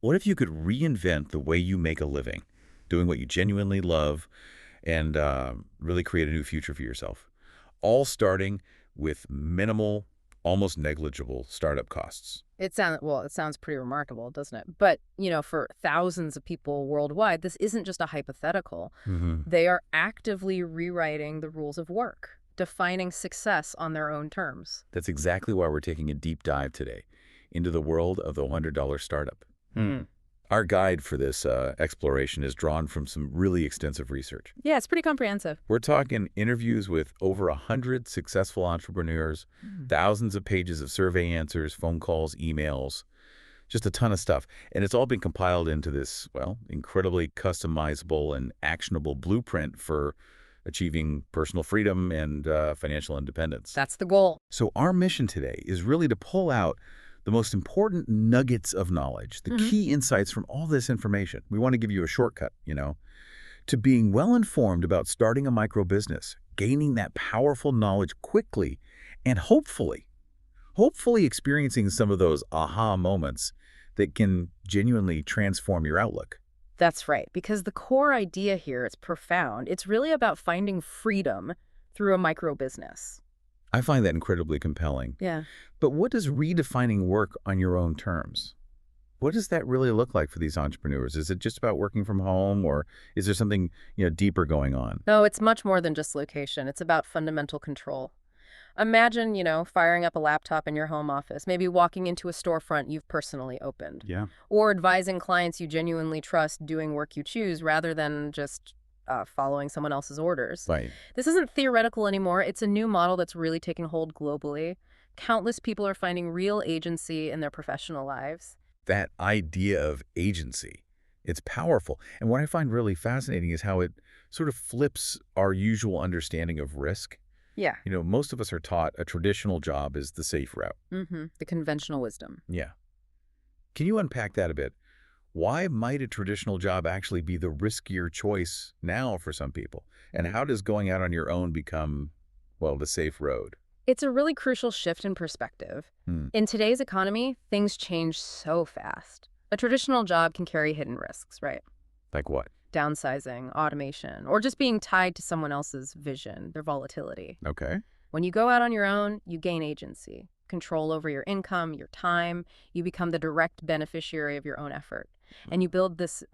What if you could reinvent the way you make a living, doing what you genuinely love, and really create a new future for yourself, all starting with minimal, almost negligible startup costs? It sounds pretty remarkable, doesn't it? But, for thousands of people worldwide, this isn't just a hypothetical. Hmm. They are actively rewriting the rules of work, defining success on their own terms. That's exactly why we're taking a deep dive today into the world of the $100 startup. Hmm. Our guide for this exploration is drawn from some really extensive research. Yeah, it's pretty comprehensive. We're talking interviews with over 100 successful entrepreneurs, thousands of pages of survey answers, phone calls, emails, just a ton of stuff. And it's all been compiled into this, well, incredibly customizable and actionable blueprint for achieving personal freedom and financial independence. That's the goal. So our mission today is really to pull out the most important nuggets of knowledge, the key insights from all this information. We want to give you a shortcut, to being well-informed about starting a micro business, gaining that powerful knowledge quickly, and hopefully experiencing some of those aha moments that can genuinely transform your outlook. That's right, because the core idea here is profound. It's really about finding freedom through a micro business. I find that incredibly compelling. Yeah. But what does redefining work on your own terms? What does that really look like for these entrepreneurs? Is it just about working from home, or is there something, deeper going on? No, it's much more than just location. It's about fundamental control. Imagine, firing up a laptop in your home office, maybe walking into a storefront you've personally opened, Yeah. or advising clients you genuinely trust doing work you choose rather than just following someone else's orders. Right. This isn't theoretical anymore. It's a new model that's really taking hold globally. Countless people are finding real agency in their professional lives. That idea of agency, it's powerful. And what I find really fascinating is how it sort of flips our usual understanding of risk. Yeah. Most of us are taught a traditional job is the safe route. The conventional wisdom. Yeah. Can you unpack that a bit? Why might a traditional job actually be the riskier choice now for some people? And how does going out on your own become, well, the safe road? It's a really crucial shift in perspective. In today's economy, things change so fast. A traditional job can carry hidden risks, right? Like what? Downsizing, automation, or just being tied to someone else's vision, their volatility. Okay. When you go out on your own, you gain agency, control over your income, your time. You become the direct beneficiary of your own effort. And you build this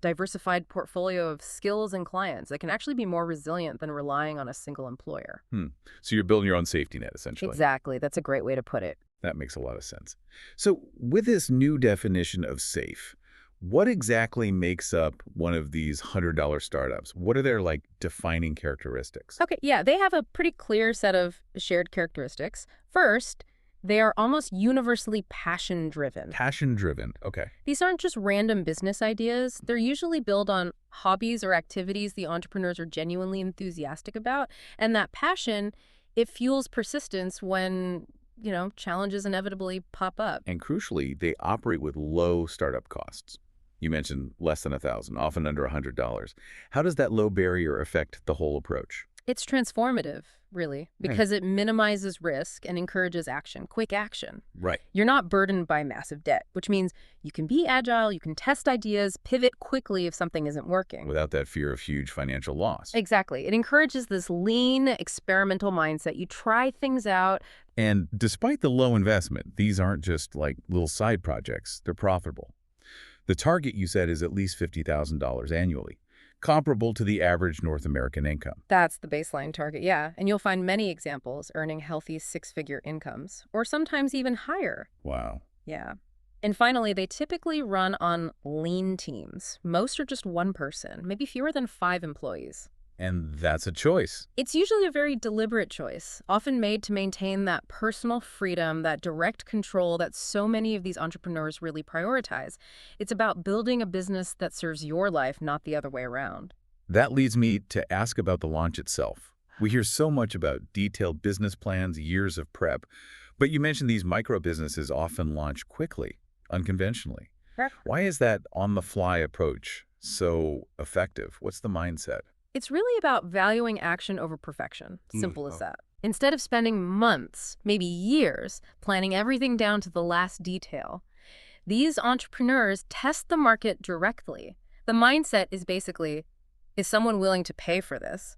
diversified portfolio of skills and clients that can actually be more resilient than relying on a single employer. So you're building your own safety net, essentially. Exactly. That's a great way to put it. That makes a lot of sense. So with this new definition of safe, what exactly makes up one of these $100 startups? What are their, defining characteristics? Okay, yeah, they have a pretty clear set of shared characteristics. First, they are almost universally passion-driven. Passion-driven. Okay. These aren't just random business ideas. They're usually built on hobbies or activities the entrepreneurs are genuinely enthusiastic about. And that passion, it fuels persistence when, challenges inevitably pop up. And crucially, they operate with low startup costs. You mentioned less than $1,000, often under $100. How does that low barrier affect the whole approach? It's transformative, really, because it minimizes risk and encourages action, quick action. Right. You're not burdened by massive debt, which means you can be agile, you can test ideas, pivot quickly if something isn't working. Without that fear of huge financial loss. Exactly. It encourages this lean, experimental mindset. You try things out. And despite the low investment, these aren't just little side projects. They're profitable. The target, you said, is at least $50,000 annually, comparable to the average North American income. That's the baseline target, yeah. And you'll find many examples earning healthy six-figure incomes, or sometimes even higher. Wow. Yeah. And finally, they typically run on lean teams. Most are just one person, maybe fewer than 5 employees. And that's a choice. It's usually a very deliberate choice, often made to maintain that personal freedom, that direct control that so many of these entrepreneurs really prioritize. It's about building a business that serves your life, not the other way around. That leads me to ask about the launch itself. We hear so much about detailed business plans, years of prep, but you mentioned these micro businesses often launch quickly, unconventionally. Correct. Why is that on-the-fly approach so effective? What's the mindset? It's really about valuing action over perfection. Simple as that. Instead of spending months, maybe years, planning everything down to the last detail, These entrepreneurs test the market directly. The mindset is basically, is someone willing to pay for this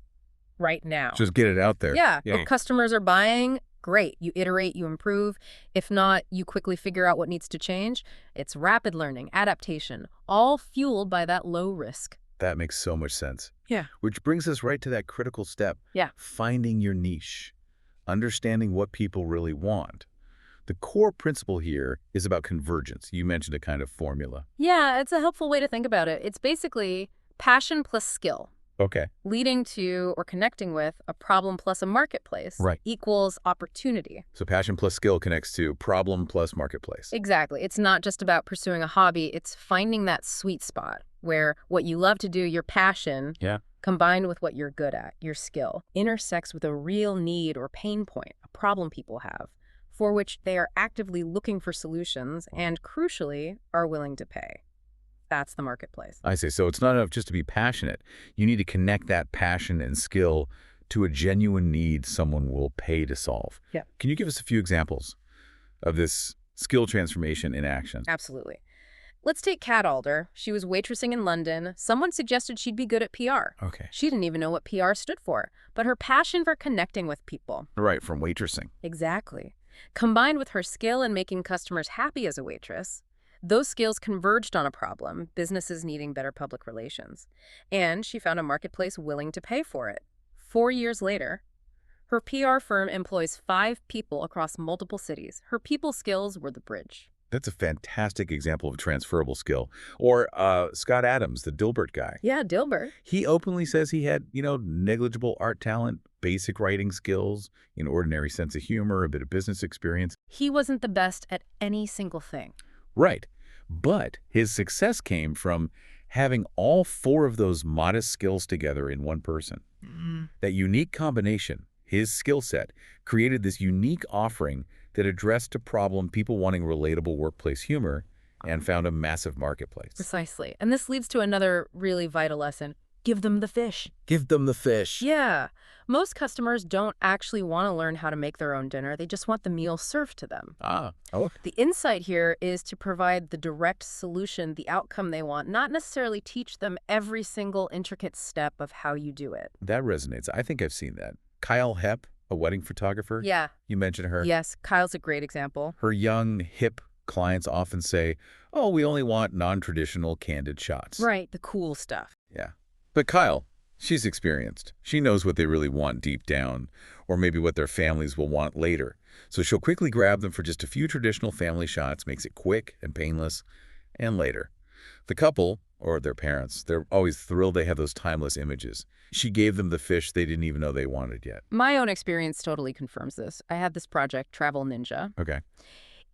right now? Just get it out there. Yeah. If customers are buying, great. You iterate, you improve. If not, you quickly figure out what needs to change. It's rapid learning, adaptation, all fueled by that low risk. That makes so much sense. Yeah. Which brings us right to that critical step. Yeah. Finding your niche. Understanding what people really want. The core principle here is about convergence. You mentioned a kind of formula. Yeah, it's a helpful way to think about it. It's basically passion plus skill. Okay. Leading to or connecting with a problem plus a marketplace equals opportunity. So passion plus skill connects to problem plus marketplace. Exactly. It's not just about pursuing a hobby. It's finding that sweet spot where what you love to do, your passion, combined with what you're good at, your skill, intersects with a real need or pain point, a problem people have, for which they are actively looking for solutions and, crucially, are willing to pay. That's the marketplace. I see. So it's not enough just to be passionate. You need to connect that passion and skill to a genuine need someone will pay to solve. Yeah. Can you give us a few examples of this skill transformation in action? Absolutely. Let's take Kat Alder. She was waitressing in London. Someone suggested she'd be good at PR. Okay. She didn't even know what PR stood for, but her passion for connecting with people. Right, from waitressing. Exactly. Combined with her skill in making customers happy as a waitress, those skills converged on a problem, businesses needing better public relations. And she found a marketplace willing to pay for it. 4 years later, her PR firm employs 5 people across multiple cities. Her people skills were the bridge. That's a fantastic example of transferable skill. Or Scott Adams, the Dilbert guy. Yeah, Dilbert. He openly says he had, negligible art talent, basic writing skills, an ordinary sense of humor, a bit of business experience. He wasn't the best at any single thing. Right. But his success came from having all 4 of those modest skills together in one person. That unique combination, his skill set, created this unique offering that addressed a problem people wanting relatable workplace humor and found a massive marketplace. Precisely. And this leads to another really vital lesson. Give them the fish. Give them the fish. Yeah. Most customers don't actually want to learn how to make their own dinner. They just want the meal served to them. The insight here is to provide the direct solution, the outcome they want, not necessarily teach them every single intricate step of how you do it. That resonates. I think I've seen that. Kyle Hepp, a wedding photographer. Yeah. You mentioned her. Yes, Kyle's a great example. Her young, hip clients often say, oh, we only want non-traditional candid shots. Right, the cool stuff. Yeah. But Kyle, she's experienced. She knows what they really want deep down, or maybe what their families will want later. So she'll quickly grab them for just a few traditional family shots, makes it quick and painless, and later. The couple, or their parents, they're always thrilled they have those timeless images. She gave them the fish they didn't even know they wanted yet. My own experience totally confirms this. I had this project, Travel Ninja. Okay.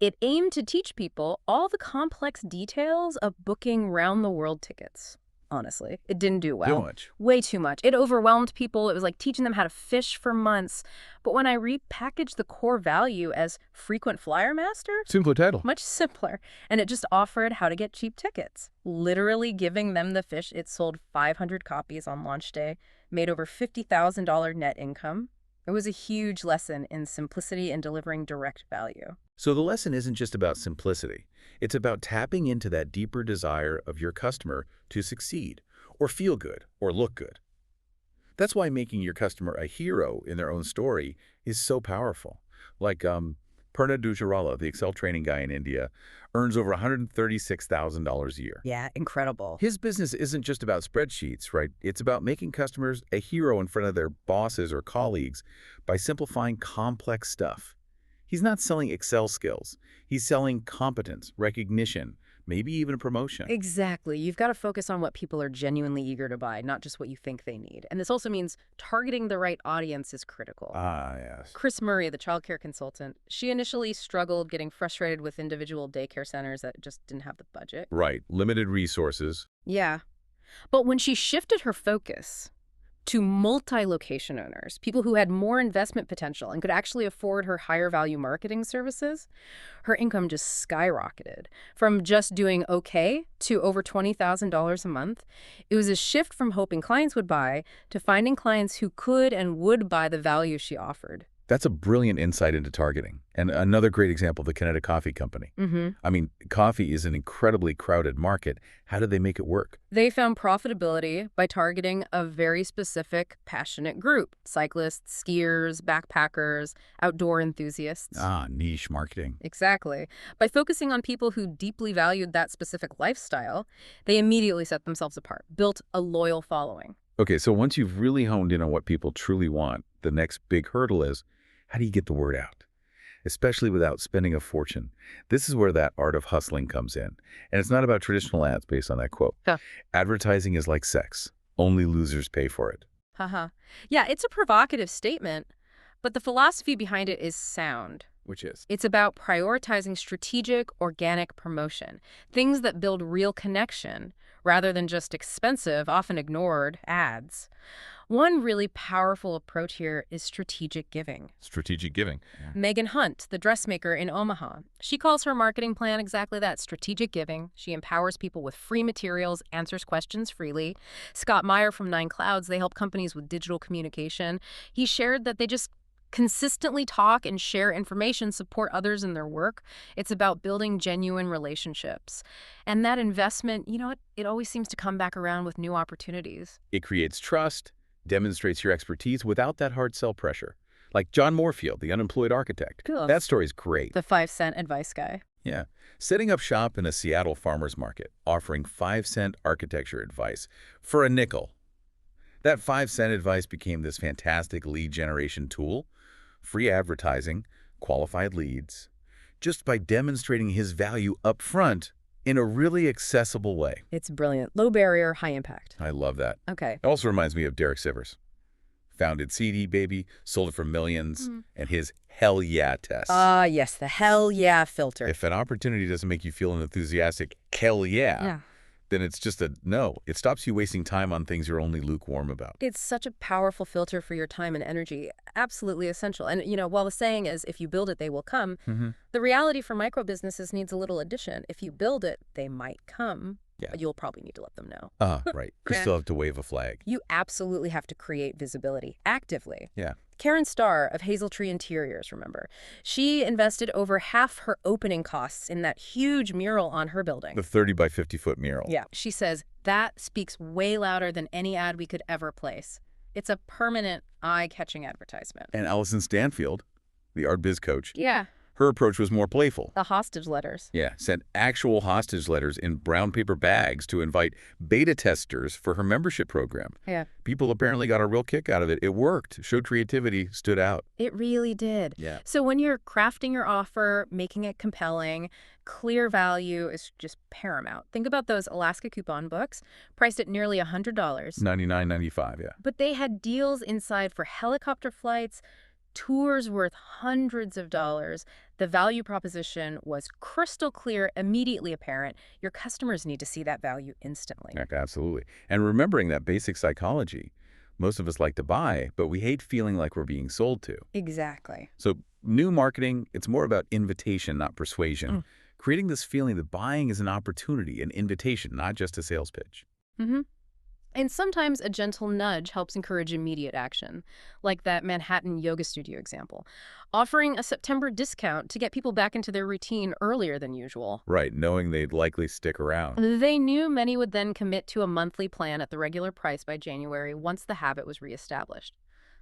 It aimed to teach people all the complex details of booking round-the-world tickets. Honestly, it didn't do well. Too much. Way too much. It overwhelmed people. It was like teaching them how to fish for months. But when I repackaged the core value as frequent flyer master, Simpler title. much simpler. And it just offered how to get cheap tickets. Literally giving them the fish. It sold 500 copies on launch day, made over $50,000 net income. It was a huge lesson in simplicity and delivering direct value. So the lesson isn't just about simplicity. It's about tapping into that deeper desire of your customer to succeed, or feel good, or look good. That's why making your customer a hero in their own story is so powerful. Like Purna Dujarala, the Excel training guy in India, earns over $136,000 a year. Yeah, incredible. His business isn't just about spreadsheets, right? It's about making customers a hero in front of their bosses or colleagues by simplifying complex stuff. He's not selling Excel skills. He's selling competence, recognition, maybe even a promotion. Exactly. You've got to focus on what people are genuinely eager to buy, not just what you think they need. And this also means targeting the right audience is critical. Yes. Chris Murray, the childcare consultant, she initially struggled getting frustrated with individual daycare centers that just didn't have the budget. Right. Limited resources. Yeah. But when she shifted her focus to multi-location owners, people who had more investment potential and could actually afford her higher value marketing services, her income just skyrocketed. From just doing okay to over $20,000 a month. It was a shift from hoping clients would buy to finding clients who could and would buy the value she offered. That's a brilliant insight into targeting. And another great example, the Kinetic Coffee Company. I mean, coffee is an incredibly crowded market. How did they make it work? They found profitability by targeting a very specific, passionate group: cyclists, skiers, backpackers, outdoor enthusiasts. Ah, niche marketing. Exactly. By focusing on people who deeply valued that specific lifestyle, they immediately set themselves apart, built a loyal following. Okay, so once you've really honed in on what people truly want, the next big hurdle is, how do you get the word out? Especially without spending a fortune. This is where that art of hustling comes in. And it's not about traditional ads based on that quote. Huh. Advertising is like sex. Only losers pay for it. Haha. Yeah, it's a provocative statement, but the philosophy behind it is sound. Which is? It's about prioritizing strategic, organic promotion, things that build real connection rather than just expensive, often ignored ads. One really powerful approach here is strategic giving. Strategic giving. Yeah. Megan Hunt, the dressmaker in Omaha, she calls her marketing plan exactly that: strategic giving. She empowers people with free materials, answers questions freely. Scott Meyer from Nine Clouds, they help companies with digital communication. He shared that they just consistently talk and share information, support others in their work. It's about building genuine relationships. And that investment, it always seems to come back around with new opportunities. It creates trust, demonstrates your expertise without that hard sell pressure. Like John Moorfield, the unemployed architect. Cool. That story's great. The 5-cent advice guy. Yeah. Setting up shop in a Seattle farmer's market, offering 5-cent architecture advice for a nickel. That 5-cent advice became this fantastic lead generation tool. Free advertising, qualified leads, just by demonstrating his value up front in a really accessible way. It's brilliant. Low barrier, high impact. I love that. Okay. It also reminds me of Derek Sivers. Founded CD Baby, sold it for millions, and his hell yeah test. Yes, the hell yeah filter. If an opportunity doesn't make you feel an enthusiastic hell yeah, then it's just a no. It stops you wasting time on things you're only lukewarm about. It's such a powerful filter for your time and energy. Absolutely essential. And, while the saying is, if you build it, they will come, the reality for micro businesses needs a little addition. If you build it, they might come. Yeah. You'll probably need to let them know. Right. You still have to wave a flag. You absolutely have to create visibility actively. Yeah. Karen Starr of Hazeltree Interiors, remember? She invested over half her opening costs in that huge mural on her building. The 30 by 50-foot mural. Yeah. She says that speaks way louder than any ad we could ever place. It's a permanent, eye-catching advertisement. And Allison Stanfield, the art biz coach, Yeah. her approach was more playful. The hostage letters. Yeah, sent actual hostage letters in brown paper bags to invite beta testers for her membership program. Yeah. People apparently got a real kick out of it. It worked. Showed creativity, stood out. It really did. Yeah. So when you're crafting your offer, making it compelling, clear value is just paramount. Think about those Alaska coupon books, priced at nearly $100. $99.95, yeah. But they had deals inside for helicopter flights, tours worth hundreds of dollars. The value proposition was crystal clear, immediately apparent. Your customers need to see that value instantly. Heck, absolutely. And remembering that basic psychology, most of us like to buy, but we hate feeling like we're being sold to. Exactly. So new marketing, it's more about invitation, not persuasion. Creating this feeling that buying is an opportunity, an invitation, not just a sales pitch. And sometimes a gentle nudge helps encourage immediate action, like that Manhattan yoga studio example, offering a September discount to get people back into their routine earlier than usual. Right, knowing they'd likely stick around. They knew many would then commit to a monthly plan at the regular price by January once the habit was reestablished.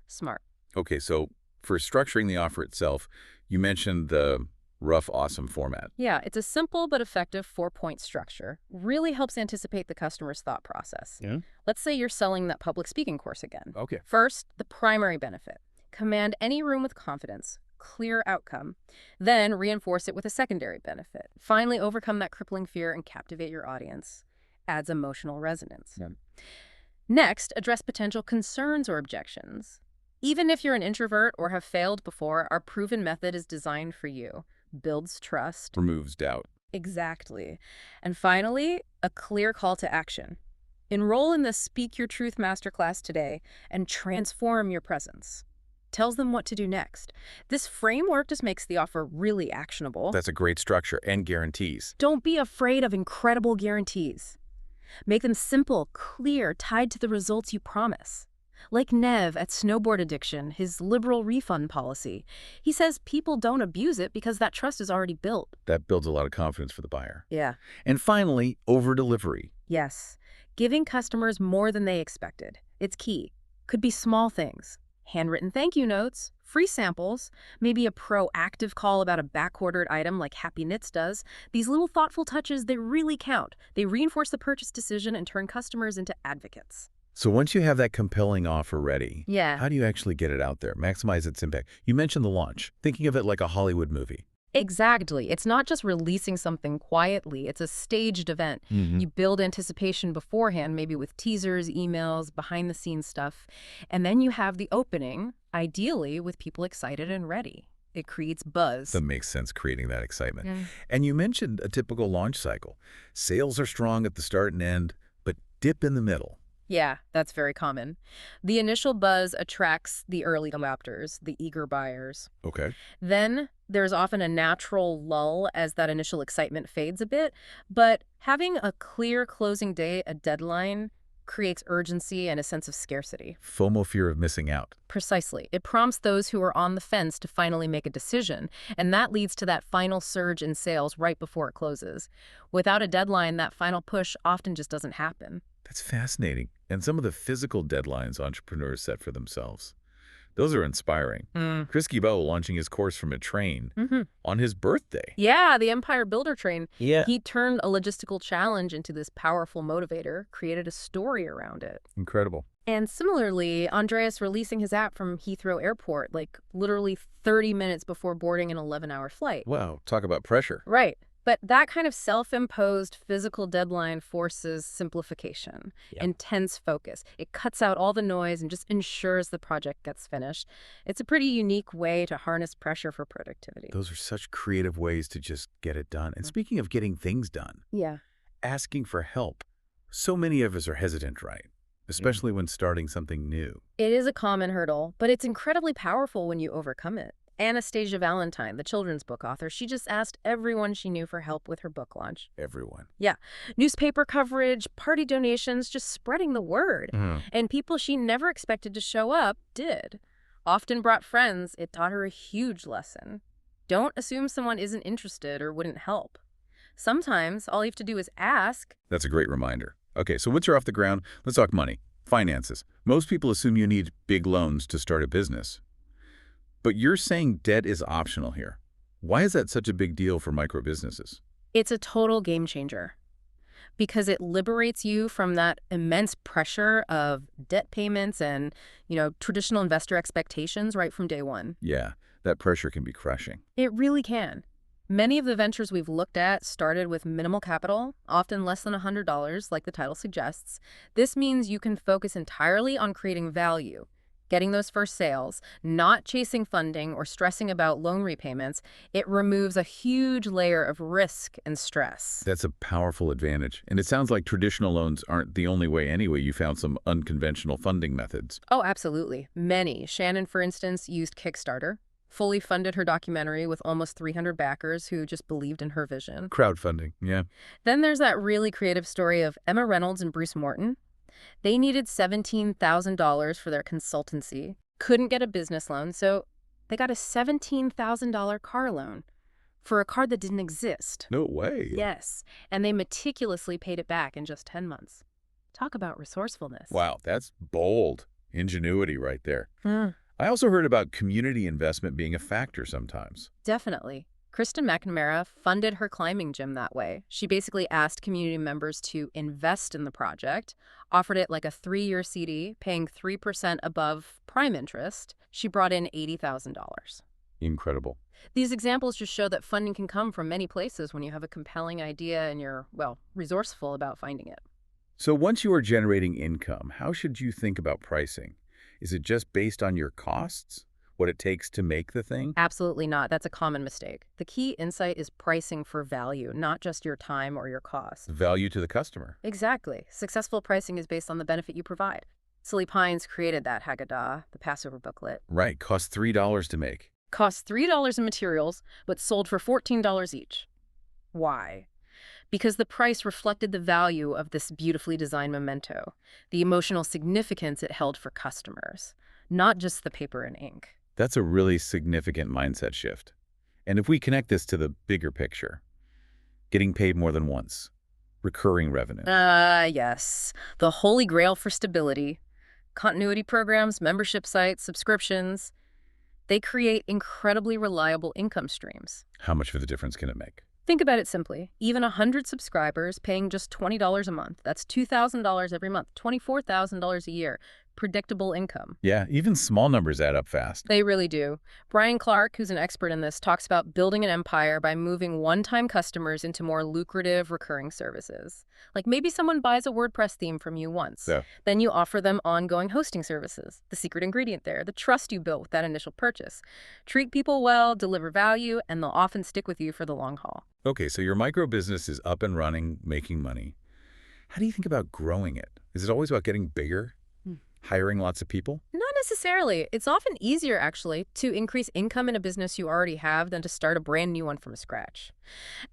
Smart. Okay, so for structuring the offer itself, you mentioned the rough, awesome format. Yeah, it's a simple but effective 4-point structure. Really helps anticipate the customer's thought process. Yeah. Let's say you're selling that public speaking course again. Okay. First, the primary benefit. Command any room with confidence. Clear outcome. Then reinforce it with a secondary benefit. Finally, overcome that crippling fear and captivate your audience. Adds emotional resonance. Yeah. Next, address potential concerns or objections. Even if you're an introvert or have failed before, our proven method is designed for you. Builds trust. Removes doubt. Exactly. And finally, a clear call to action. Enroll in the Speak Your Truth Masterclass today and transform your presence. Tells them what to do next. This framework just makes the offer really actionable. That's a great structure and guarantees. Don't be afraid of incredible guarantees. Make them simple, clear, tied to the results you promise. Like Nev at Snowboard Addiction, his liberal refund policy. He says people don't abuse it because that trust is already built. That builds a lot of confidence for the buyer. Yeah. And finally, over-delivery. Yes. Giving customers more than they expected. It's key. Could be small things. Handwritten thank you notes, free samples, maybe a proactive call about a back-ordered item like Happy Knits does. These little thoughtful touches, they really count. They reinforce the purchase decision and turn customers into advocates. So once you have that compelling offer ready, Yeah. how do you actually get it out there, maximize its impact? You mentioned the launch, thinking of it like a Hollywood movie. Exactly. It's not just releasing something quietly. It's a staged event. You build anticipation beforehand, maybe with teasers, emails, behind-the-scenes stuff. And then you have the opening, ideally with people excited and ready. It creates buzz. That makes sense, creating that excitement. Yeah. And you mentioned a typical launch cycle. Sales are strong at the start and end, but dip in the middle. Yeah, that's very common. The initial buzz attracts the early adopters, the eager buyers. Okay. Then there's often a natural lull as that initial excitement fades a bit, but having a clear closing date, a deadline, creates urgency and a sense of scarcity. FOMO, fear of missing out. Precisely. It prompts those who are on the fence to finally make a decision, and that leads to that final surge in sales right before it closes. Without a deadline, that final push often just doesn't happen. That's fascinating. And some of the physical deadlines entrepreneurs set for themselves. Those are inspiring. Chris Guillebeau launching his course from a train on his birthday. Yeah, the Empire Builder Train. Yeah. He turned a logistical challenge into this powerful motivator, created a story around it. Incredible. And similarly, Andreas releasing his app from Heathrow Airport, like literally 30 minutes before boarding an 11-hour flight. Wow, talk about pressure. Right. But that kind of self-imposed physical deadline forces simplification, intense focus. It cuts out all the noise and just ensures the project gets finished. It's a pretty unique way to harness pressure for productivity. Those are such creative ways to just get it done. And speaking of getting things done, Yeah. asking for help. So many of us are hesitant, right? Especially when starting something new. It is a common hurdle, but it's incredibly powerful when you overcome it. Anastasia Valentine, the children's book author, she just asked everyone she knew for help with her book launch. Everyone. Yeah. Newspaper coverage, party donations, just spreading the word. And people she never expected to show up did. Often brought friends. It taught her a huge lesson. Don't assume someone isn't interested or wouldn't help. Sometimes all you have to do is ask. That's a great reminder. Okay, so once you're off the ground, let's talk money, finances. Most people assume you need big loans to start a business. But you're saying debt is optional here. Why is that such a big deal for micro businesses? It's a total game changer because it liberates you from that immense pressure of debt payments and, traditional investor expectations right from day one. Yeah, that pressure can be crushing. It really can. Many of the ventures we've looked at started with minimal capital, often less than $100, like the title suggests. This means you can focus entirely on creating value, getting those first sales, not chasing funding or stressing about loan repayments. It removes a huge layer of risk and stress. That's a powerful advantage. And it sounds like traditional loans aren't the only way anyway. You found some unconventional funding methods. Oh, absolutely. Many. Shannon, for instance, used Kickstarter, fully funded her documentary with almost 300 backers who just believed in her vision. Crowdfunding, yeah. Then there's that really creative story of Emma Reynolds and Bruce Morton. They needed $17,000 for their consultancy, couldn't get a business loan, so they got a $17,000 car loan for a car that didn't exist. No way. Yes, and they meticulously paid it back in just 10 months. Talk about resourcefulness. Wow, that's bold. Ingenuity right there. I also heard about community investment being a factor sometimes. Definitely. Kristen McNamara funded her climbing gym that way. She basically asked community members to invest in the project, offered it like a 3-year CD, paying 3% above prime interest. She brought in $80,000. Incredible. These examples just show that funding can come from many places when you have a compelling idea and you're, resourceful about finding it. So once you are generating income, how should you think about pricing? Is it just based on your costs? What it takes to make the thing? Absolutely not. That's a common mistake. The key insight is pricing for value, not just your time or your cost. Value to the customer. Exactly. Successful pricing is based on the benefit you provide. Silly Pines created that Haggadah, the Passover booklet. Right. Costs $3 to make. Cost $3 in materials, but sold for $14 each. Why? because the price reflected the value of this beautifully designed memento, the emotional significance it held for customers, not just the paper and ink. That's a really significant mindset shift. And if we connect this to the bigger picture, getting paid more than once, recurring revenue. Yes. The holy grail for stability. Continuity programs, membership sites, subscriptions, they create incredibly reliable income streams. How much of a difference can it make? Think about it simply. Even 100 subscribers paying just $20 a month, that's $2,000 every month, $24,000 a year. Predictable income. Yeah, even small numbers add up fast. They really do. Brian Clark, who's an expert in this, talks about building an empire by moving one-time customers into more lucrative recurring services. Like maybe someone buys a WordPress theme from you once. Yeah. Then you offer them ongoing hosting services. The secret ingredient there, the trust you built with that initial purchase. Treat people well, deliver value, and they'll often stick with you for the long haul. Okay, so your micro business is up and running, making money. How do you think about growing it? Is it always about getting bigger? Hiring lots of people? Not necessarily. It's often easier, actually, to increase income in a business you already have than to start a brand new one from scratch.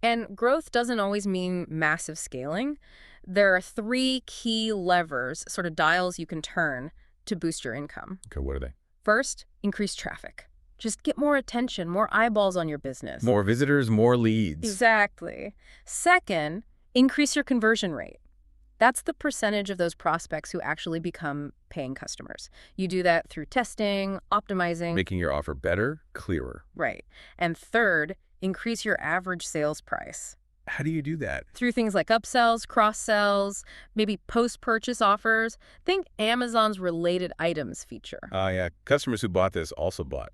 And growth doesn't always mean massive scaling. There are 3 key levers, sort of dials you can turn to boost your income. Okay, what are they? First, increase traffic. Just get more attention, more eyeballs on your business. More visitors, more leads. Exactly. Second, increase your conversion rate. That's the percentage of those prospects who actually become paying customers. You do that through testing, optimizing. Making your offer better, clearer. Right. And third, increase your average sales price. How do you do that? Through things like upsells, cross-sells, maybe post-purchase offers. Think Amazon's related items feature. Yeah. Customers who bought this also bought.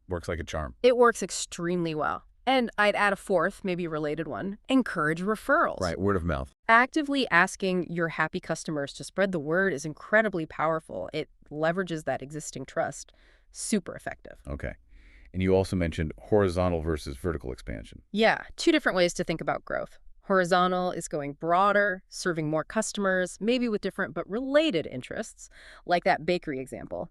Works like a charm. It works extremely well. And I'd add a fourth, maybe related one, encourage referrals. Right, word of mouth. Actively asking your happy customers to spread the word is incredibly powerful. It leverages that existing trust. Super effective. Okay. And you also mentioned horizontal versus vertical expansion. Yeah, 2 different ways to think about growth. Horizontal is going broader, serving more customers, maybe with different but related interests, like that bakery example.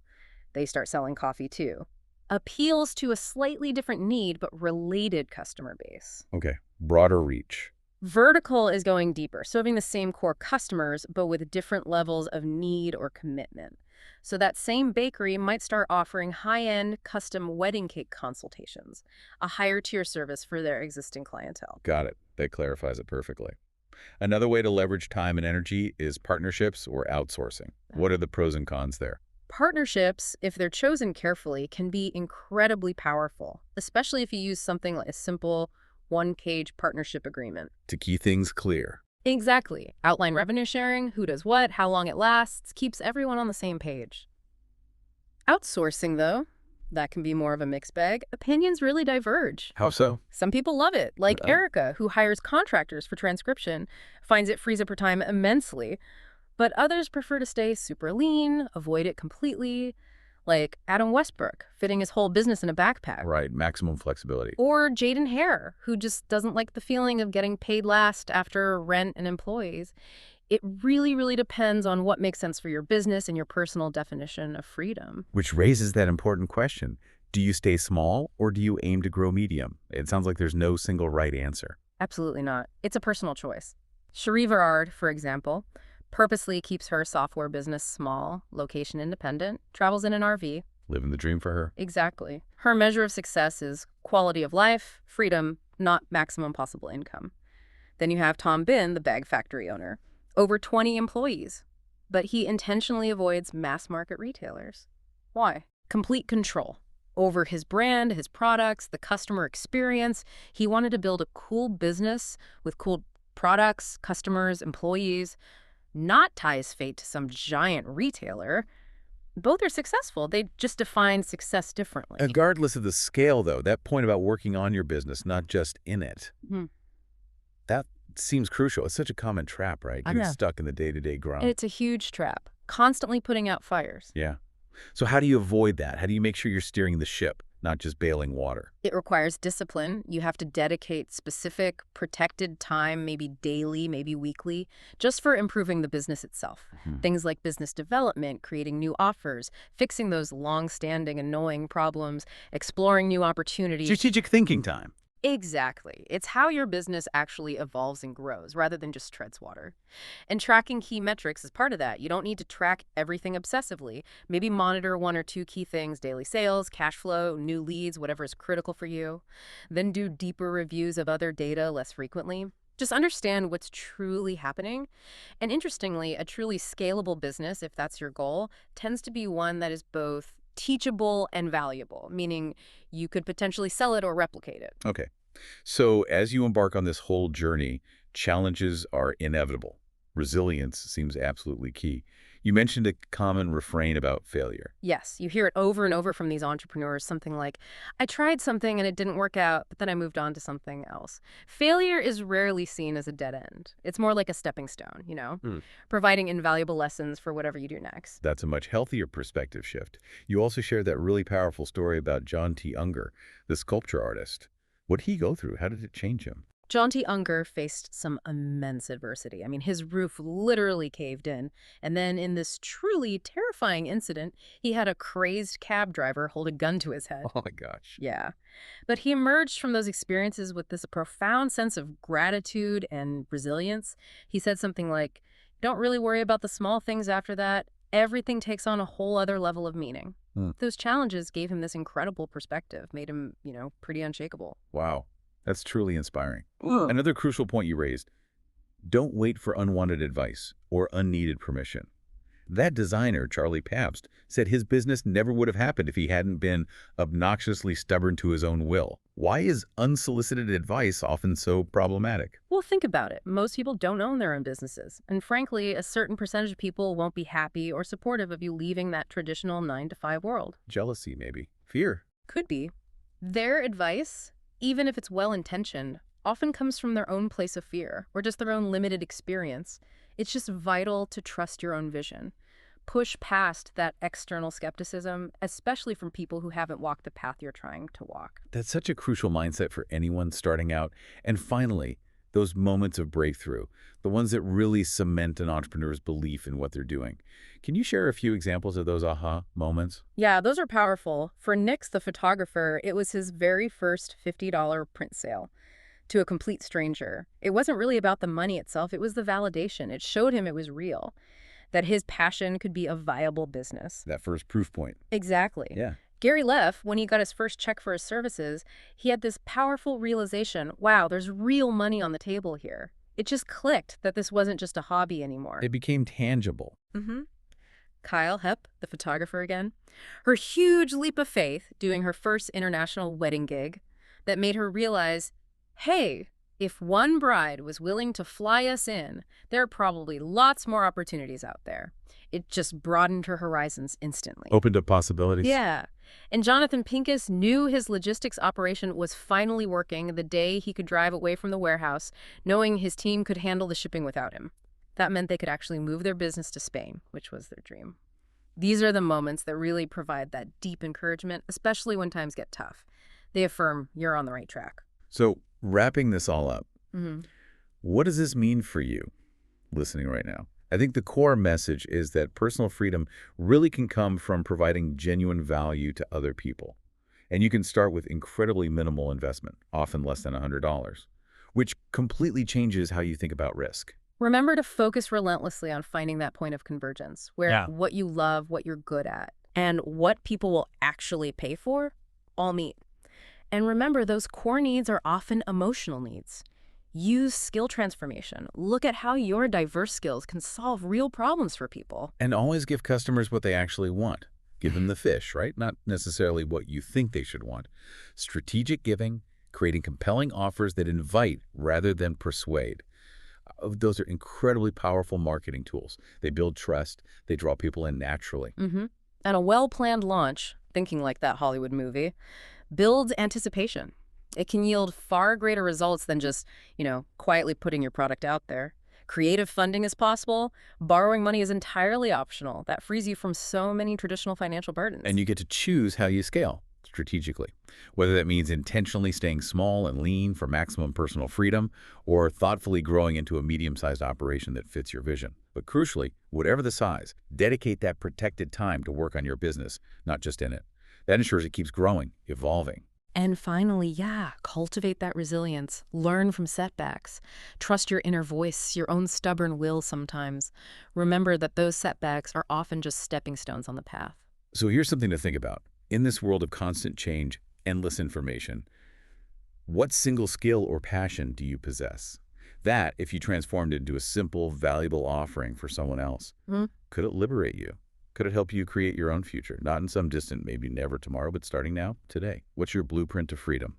They start selling coffee too. Appeals to a slightly different need but related customer base. Okay, broader reach. Vertical is going deeper, serving the same core customers but with different levels of need or commitment. So that same bakery might start offering high-end custom wedding cake consultations, a higher tier service for their existing clientele. Got it. That clarifies it perfectly. Another way to leverage time and energy is partnerships or outsourcing. What are the pros and cons there? Partnerships, if they're chosen carefully, can be incredibly powerful, especially if you use something like a simple one-page partnership agreement. To keep things clear. Exactly. Outline revenue sharing, who does what, how long it lasts, keeps everyone on the same page. Outsourcing, though, that can be more of a mixed bag. Opinions really diverge. How so? Some people love it, like Erica, who hires contractors for transcription, finds it frees up her time immensely. But others prefer to stay super lean, avoid it completely, like Adam Westbrook, fitting his whole business in a backpack. Right, maximum flexibility. Or Jaden Hare, who just doesn't like the feeling of getting paid last after rent and employees. It really, really depends on what makes sense for your business and your personal definition of freedom. Which raises that important question. Do you stay small or do you aim to grow medium? It sounds like there's no single right answer. Absolutely not. It's a personal choice. Cherie Verard, for example, purposely keeps her software business small, location independent, travels in an RV. Living the dream for her. Exactly. Her measure of success is quality of life, freedom, not maximum possible income. Then you have Tom Bin, the bag factory owner. Over 20 employees. But he intentionally avoids mass market retailers. Why? Complete control over his brand, his products, the customer experience. He wanted to build a cool business with cool products, customers, employees, not tie his fate to some giant retailer. Both are successful. They just define success differently. Regardless of the scale, though, that point about working on your business, not just in it, that seems crucial. It's such a common trap, right? Getting stuck in the day-to-day grind. It's a huge trap. Constantly putting out fires. Yeah. So how do you avoid that? How do you make sure you're steering the ship, not just bailing water? It requires discipline. You have to dedicate specific, protected time, maybe daily, maybe weekly, just for improving the business itself. Things like business development, creating new offers, fixing those long-standing, annoying problems, exploring new opportunities. Strategic thinking time. Exactly. It's how your business actually evolves and grows rather than just treads water. And tracking key metrics is part of that. You don't need to track everything obsessively. Maybe monitor one or two key things: daily sales, cash flow, new leads, whatever is critical for you. Then do deeper reviews of other data less frequently. Just understand what's truly happening. And interestingly, a truly scalable business, if that's your goal, tends to be one that is both teachable and valuable, meaning you could potentially sell it or replicate it. Okay. So as you embark on this whole journey, challenges are inevitable. Resilience seems absolutely key. You mentioned a common refrain about failure. Yes, you hear it over and over from these entrepreneurs, something like, I tried something and it didn't work out, but then I moved on to something else. Failure is rarely seen as a dead end. It's more like a stepping stone, providing invaluable lessons for whatever you do next. That's a much healthier perspective shift. You also shared that really powerful story about John T. Unger, the sculpture artist. What did he go through? How did it change him? John T. Unger faced some immense adversity. I mean, his roof literally caved in. And then in this truly terrifying incident, he had a crazed cab driver hold a gun to his head. Oh my gosh. Yeah. But he emerged from those experiences with this profound sense of gratitude and resilience. He said something like, don't really worry about the small things after that. Everything takes on a whole other level of meaning. Those challenges gave him this incredible perspective, made him, pretty unshakable. Wow. That's truly inspiring. Another crucial point you raised, don't wait for unwanted advice or unneeded permission. That designer, Charlie Pabst, said his business never would have happened if he hadn't been obnoxiously stubborn to his own will. Why is unsolicited advice often so problematic? Well, think about it. Most people don't own their own businesses. And frankly, a certain percentage of people won't be happy or supportive of you leaving that traditional 9-to-5 world. Jealousy, maybe. Fear. Could be. Their advice, even if it's well-intentioned, often comes from their own place of fear or just their own limited experience. It's just vital to trust your own vision. Push past that external skepticism, especially from people who haven't walked the path you're trying to walk. That's such a crucial mindset for anyone starting out. And finally, those moments of breakthrough, the ones that really cement an entrepreneur's belief in what they're doing. Can you share a few examples of those aha moments? Yeah, those are powerful. For Nix, the photographer, it was his very first $50 print sale to a complete stranger. It wasn't really about the money itself. It was the validation. It showed him it was real, that his passion could be a viable business. That first proof point. Exactly. Yeah. Gary Leff, when he got his first check for his services, he had this powerful realization, wow, there's real money on the table here. It just clicked that this wasn't just a hobby anymore. It became tangible. Kyle Hepp, the photographer again, her huge leap of faith doing her first international wedding gig that made her realize, hey, if one bride was willing to fly us in, there are probably lots more opportunities out there. It just broadened her horizons instantly. Opened up possibilities. Yeah. And Jonathan Pincus knew his logistics operation was finally working the day he could drive away from the warehouse, knowing his team could handle the shipping without him. That meant they could actually move their business to Spain, which was their dream. These are the moments that really provide that deep encouragement, especially when times get tough. They affirm you're on the right track. So, wrapping this all up, what does this mean for you listening right now? I think the core message is that personal freedom really can come from providing genuine value to other people. And you can start with incredibly minimal investment, often less than $100, which completely changes how you think about risk. Remember to focus relentlessly on finding that point of convergence, where what you love, what you're good at, and what people will actually pay for all meet. And remember, those core needs are often emotional needs. Use skill transformation. Look at how your diverse skills can solve real problems for people. And always give customers what they actually want. Give them the fish, right? Not necessarily what you think they should want. Strategic giving, creating compelling offers that invite rather than persuade. Those are incredibly powerful marketing tools. They build trust. They draw people in naturally. And a well-planned launch, thinking like that Hollywood movie, builds anticipation. It can yield far greater results than just, quietly putting your product out there. Creative funding is possible. Borrowing money is entirely optional. That frees you from so many traditional financial burdens. And you get to choose how you scale strategically, whether that means intentionally staying small and lean for maximum personal freedom or thoughtfully growing into a medium-sized operation that fits your vision. But crucially, whatever the size, dedicate that protected time to work on your business, not just in it. That ensures it keeps growing, evolving, And finally, yeah, cultivate that resilience. Learn from setbacks. Trust your inner voice, your own stubborn will sometimes. Remember that those setbacks are often just stepping stones on the path. So here's something to think about. In this world of constant change, endless information, what single skill or passion do you possess? That, if you transformed it into a simple, valuable offering for someone else, could it liberate you? Could it help you create your own future? Not in some distant, maybe never tomorrow, but starting now, today. What's your blueprint to freedom?